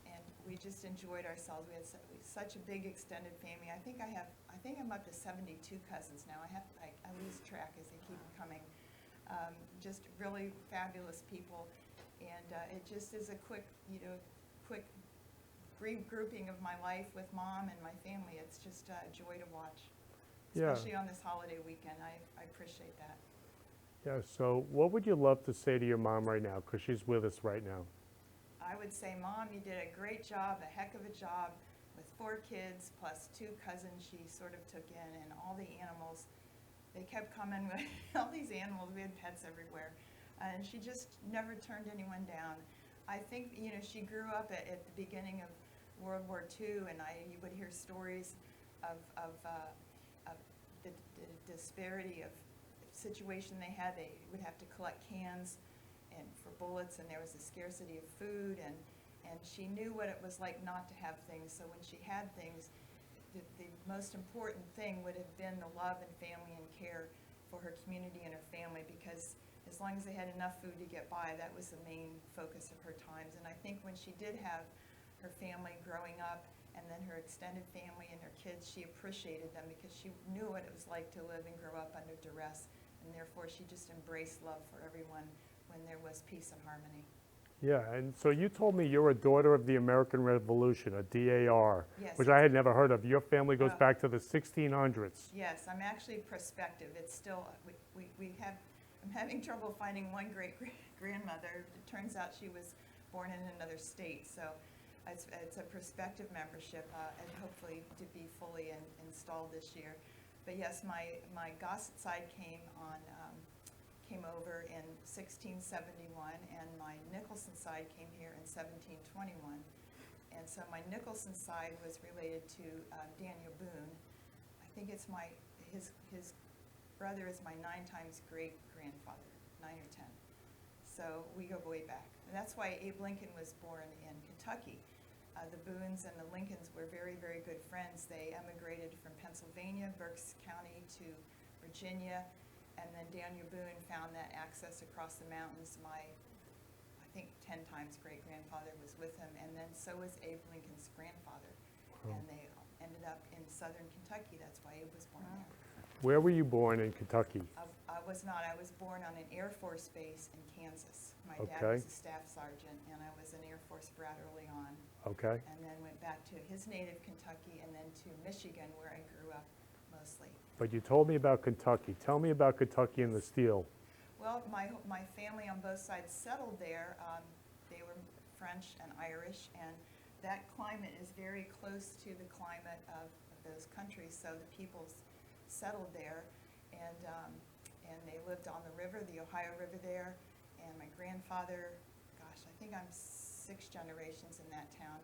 and we just enjoyed ourselves. We had such a big extended family. I think I'm up to 72 cousins now. I lose track as they keep coming. Just really fabulous people, and it just is a quick regrouping of my life with Mom and my family. It's just a joy to watch, especially on this holiday weekend. I appreciate that. Yeah, so what would you love to say to your mom right now, because she's with us right now? I would say, Mom, you did a great job, a heck of a job with 4 kids plus 2 cousins she sort of took in, and all the animals. They kept coming with all these animals. We had pets everywhere, and she just never turned anyone down. I think, she grew up at the beginning of World War II, and you would hear stories of the disparity of situation they had. They would have to collect cans and for bullets, and there was a scarcity of food, and she knew what it was like not to have things. So when she had things, the most important thing would have been the love and family and care for her community and her family, because as long as they had enough food to get by, that was the main focus of her times. And I think when she did have her family growing up, and then her extended family and her kids, she appreciated them because she knew what it was like to live and grow up under duress, and therefore she just embraced love for everyone when there was peace and harmony. Yeah, and so you told me you're a daughter of the American Revolution, a DAR, Yes. which I had never heard of. Your family goes back to the 1600s. Yes, I'm actually prospective. It's still, we have I'm having trouble finding one great-grandmother. It turns out she was born in another state, so it's a prospective membership, and hopefully to be fully installed this year. But yes, my Gossett side came over in 1671, and my Nicholson side came here in 1721. And so my Nicholson side was related to Daniel Boone. I think it's his brother is my 9 times great-grandfather, 9 or 10. So we go way back. And that's why Abe Lincoln was born in Kentucky. The Boones and the Lincolns were very, very good friends. They emigrated from Pennsylvania, Berks County, to Virginia, and then Daniel Boone found that access across the mountains. I think 10 times great-grandfather was with him, and then so was Abe Lincoln's grandfather. Oh. And they ended up in southern Kentucky. That's why Abe was born there. Where were you born in Kentucky? I was not. I was born on an Air Force base in Kansas. My dad Okay. was a staff sergeant, and I was an Air Force brat early on. Okay. And then went back to his native Kentucky and then to Michigan, where I grew up mostly. But you told me about Kentucky. Tell me about Kentucky and the steel. Well, my family on both sides settled there. They were French and Irish, and that climate is very close to the climate of those countries, so the peoples settled there, and they lived on the river, the Ohio River there, and my grandfather, gosh, I think I'm 6 generations in that town,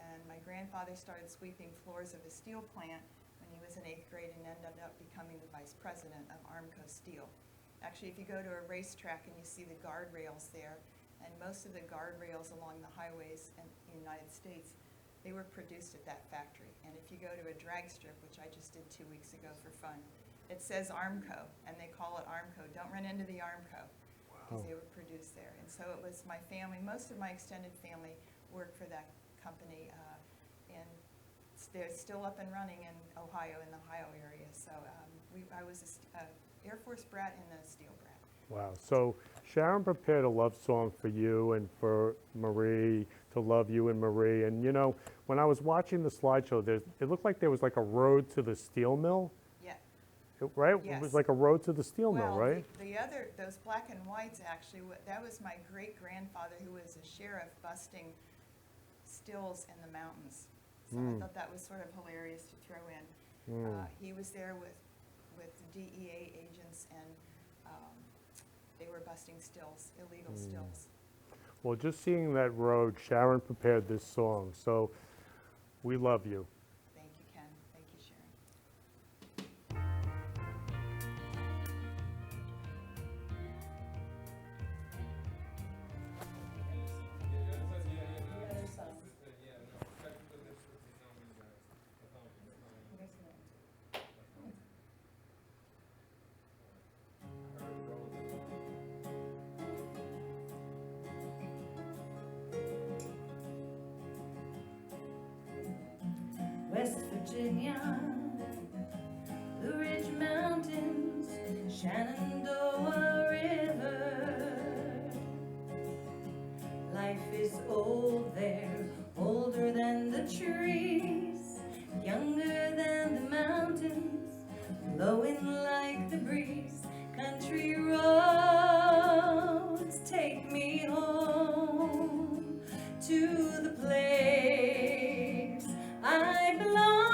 and my grandfather started sweeping floors of a steel plant when he was in 8th grade and ended up becoming the vice president of Armco Steel. Actually, if you go to a racetrack and you see the guardrails there, and most of the guardrails along the highways in the United States, they were produced at that factory. And if you go to a drag strip, which I just did 2 weeks ago for fun, it says Armco, and they call it Armco. Don't run into the Armco, because they were produced there. And so it was my family, most of my extended family worked for that company, and they're still up and running in Ohio, in the Ohio area. So I was an Air Force brat and a steel brat. Wow. So Sharon prepared a love song for you and for Marie, to love you and Marie. And you know, when I was watching the slideshow, it looked like there was like a road to the steel mill. Yeah. Right? Yes. It was like a road to the steel mill, right? Those black and whites actually, that was my great-grandfather who was a sheriff busting stills in the mountains. So I thought that was sort of hilarious to throw in. He was there with DEA agents, and they were busting stills, illegal stills. Well, just seeing that road, Sharon prepared this song. So we love you. Thank you, Ken. Thank you, Sharon. West Virginia, Blue Ridge Mountains, Shenandoah River. Life is old there, older than the trees, younger than the mountains, blowing like the breeze. Country roads take me home to the place I belong.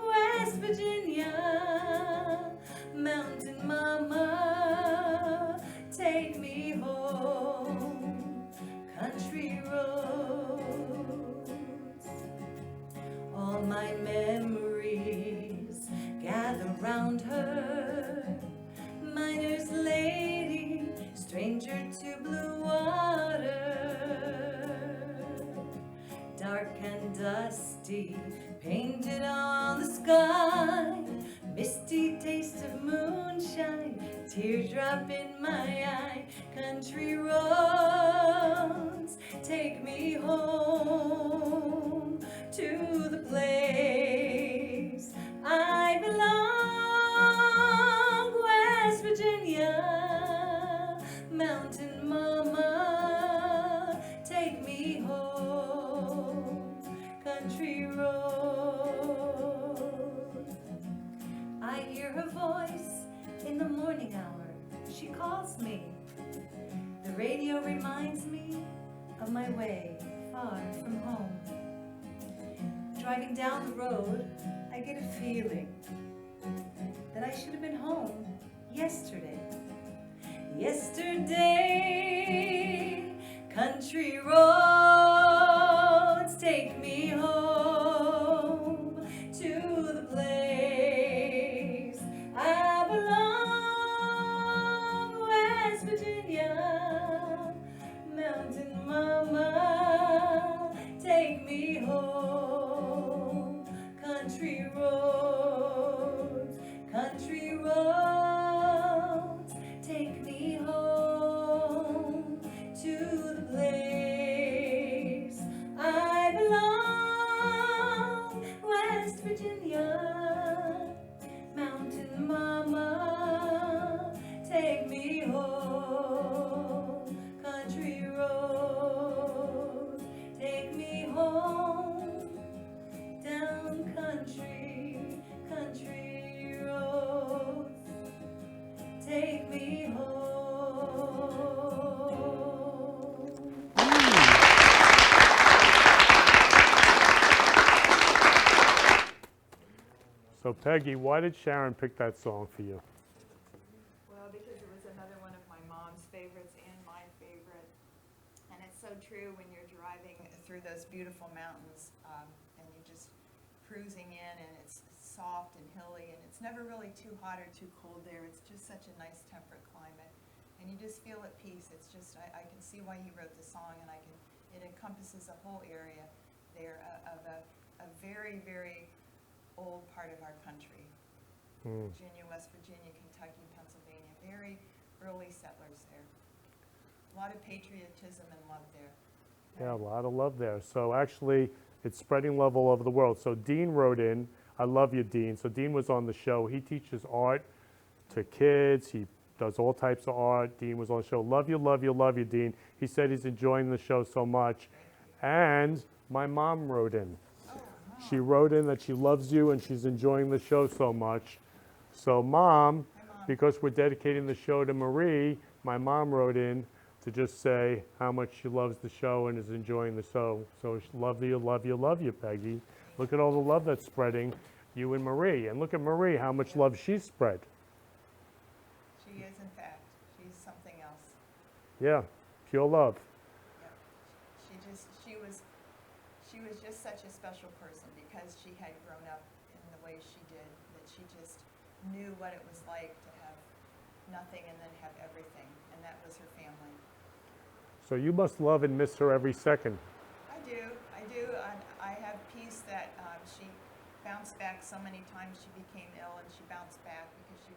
West Virginia, Mountain Mama, take me home. Country roads, all my memories gather round her. Miner's lady, stranger to blue water. Dark and dusty, painted on the sky. Misty taste of moonshine, teardrop in my eye. Country roads, take me home to the place I belong. West Virginia, Mountain Mama, take me home. Country road, I hear her voice in the morning hour, she calls me. The radio reminds me of my way far from home. Driving down the road, I get a feeling that I should have been home yesterday. Yesterday, country roads take me home to the place I belong, West Virginia, mountain mama, take me home, country roads, take me home to the place I belong, West Virginia, mountain mama, take me home, country roads, take me home, down country roads, take me home. So Peggy, why did Sharon pick that song for you? Well, because it was another one of my mom's favorites and my favorite. And it's so true when you're driving through those beautiful mountains and you're just cruising in and it's soft and hilly and it's never really too hot or too cold there. It's just such a nice temperate climate. And you just feel at peace. It's just, I can see why he wrote the song, and it encompasses a whole area there of a very, very old part of our country. Virginia, West Virginia, Kentucky, Pennsylvania, very early settlers there. A lot of patriotism and love there. Yeah, a lot of love there. So actually, it's spreading love all over the world. So Dean wrote in, I love you, Dean. So Dean was on the show. He teaches art to kids. He does all types of art. Dean was on the show. Love you, love you, love you, Dean. He said he's enjoying the show so much. And my mom wrote in. She wrote in that she loves you and she's enjoying the show so much. So Mom, because we're dedicating the show to Marie, my mom wrote in to just say how much she loves the show and is enjoying the show. So love you, love you, love you, Peggy. Look at all the love that's spreading, you and Marie. And look at Marie, how much love she's spread. She is, in fact. She's something else. Yeah, pure love. She was just such a special person because she had grown up in the way she did, that she just knew what it was like to have nothing and then have everything, and that was her family. So you must love and miss her every second. I do. And I have peace that she bounced back so many times. She became ill and she bounced back because she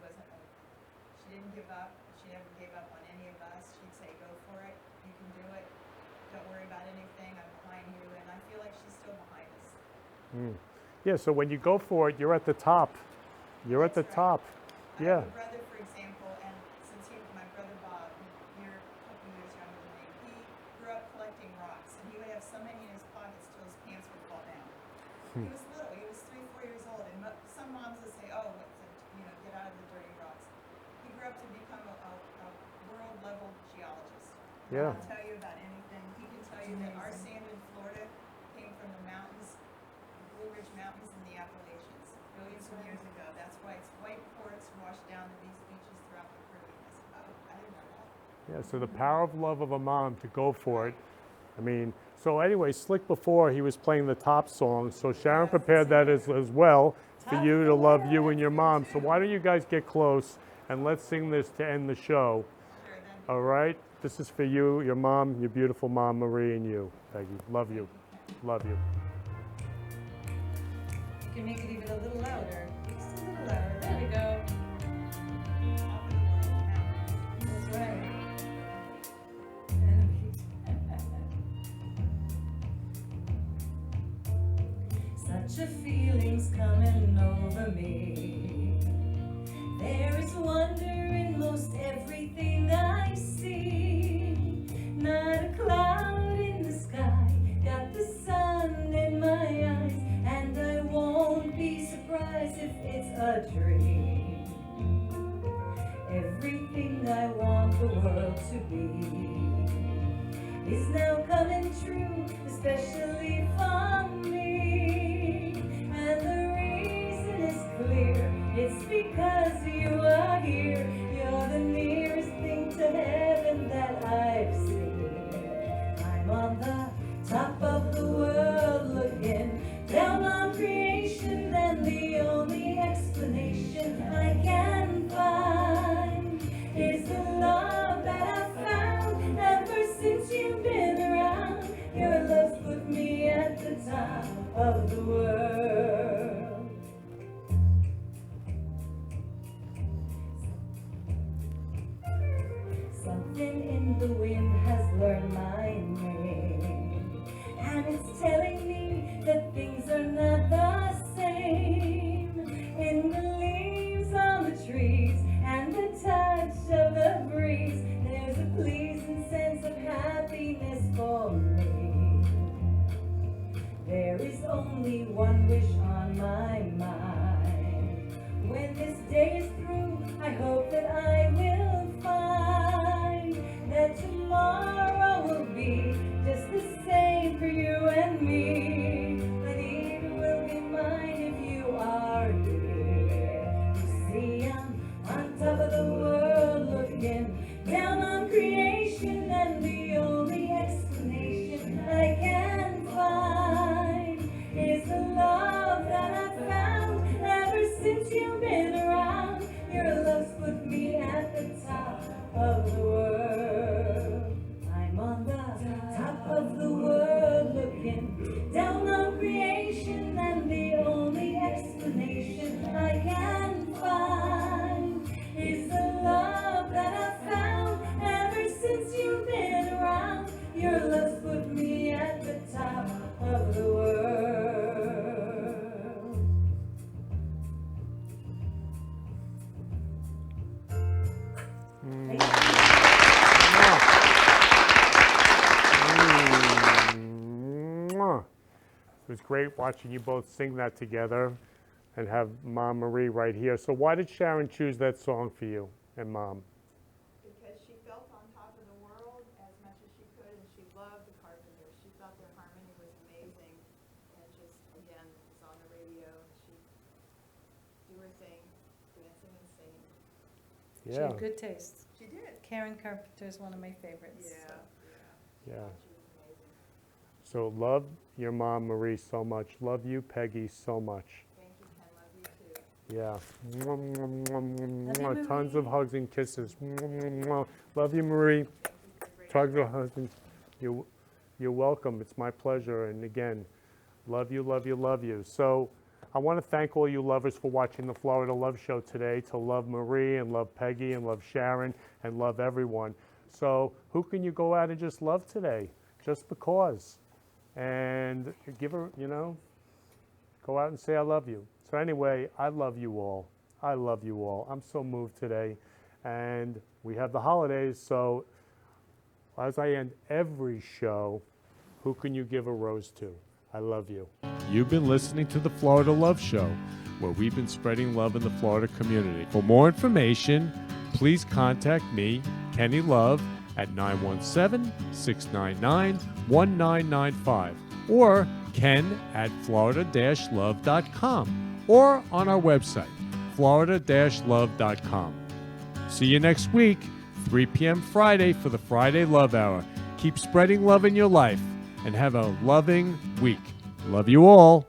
didn't give up. She never gave up on any of us. She'd say, go for it. You can do it. Don't worry about anything. I'm behind you. And I feel like she's still behind us. Yeah, so when you go for it, you're at the top. You're at the top. Yeah. I have a brother, for example, and since my brother Bob, you're a couple years younger than me, he grew up collecting rocks, and he would have so many in his pockets till his pants would fall down. He was little. He was 3-4 years old, and some moms would say, "Oh, get out of the dirty rocks." He grew up to become a world-level geologist. Yeah. I'll tell you about anything. He can tell you that our sand in Florida came from the mountains, the Blue Ridge Mountains in the Appalachians, billions of years ago. That's why it's white quartz washed down to these beaches throughout the Caribbean. I said, oh, I didn't know that. Yeah, so the power of love of a mom to go for it. I mean, so anyway, Slick before, he was playing the top song. So Sharon prepared that as well for you to love you and your mom. So why don't you guys get close and let's sing this to end the show. All right? This is for you, your mom, your beautiful mom, Marie, and you, Peggy. Love you. Love you. You can make it even a little louder. Just a little louder. There we go. That's right. Such a feeling's coming over me. There is wonder in most everything I see. Not a cloud in the sky, got the sun in my eyes, and I won't be surprised if it's a dream. Everything everything I want the world to be is now coming true, especially for me. And the reason is clear, it's because you are here. You're the nearest thing to heaven that I've seen. I'm on the top of the world looking down on creation, and the only explanation I can find is the love that I've found ever since you've been around. Your love's put me at the top of the world. Something in the wind has learned my name, and it's telling me that things are not the same. In the leaves on the trees and the touch of the breeze, there's a pleasing sense of happiness for me. There is only one wish on my mind. When this day is through, I hope that I will find that tomorrow will be just the same for you and me. But it will be mine if you are here. You see, I'm on top of the world looking down on creation, and the only explanation I can find is the love that I've found ever since you've been around. Your love's put me at the top of the world. I'm on the top of the world looking down on creation, and the only explanation I can find is the love that I've found ever since you've been around. Your love's put me at the top of the world. It was great watching you both sing that together and have Mom Marie right here. So why did Sharon choose that song for you and Mom? Because she felt on top of the world as much as she could, and she loved the Carpenters. She thought their harmony was amazing, and just, again, it was on the radio, and she'd do her thing, dancing and singing. She had good taste. She did. Karen Carpenter is one of my favorites. Yeah. Yeah. So love your Mom Marie so much. Love you, Peggy, so much. Thank you, Ken. Love you too. Yeah. Tons of hugs and kisses. Love you, Marie. Tons of hugs. You're welcome. It's my pleasure. And again, love you, love you, love you. So I want to thank all you lovers for watching the Florida Love Show today, to love Marie and love Peggy and love Sharon and love everyone. So who can you go out and just love today? Just because. And give her, go out and say I love you. So anyway, I love you all. I love you all. I'm so moved today. And we have the holidays, so as I end every show, who can you give a rose to? I love you. You've been listening to the Florida Love Show, where we've been spreading love in the Florida community. For more information, please contact me, Kenny Love, at 917-699-1995 or ken@florida-love.com or on our website, florida-love.com. See you next week, 3 p.m. Friday for the Friday Love Hour. Keep spreading love in your life and have a loving week. Love you all.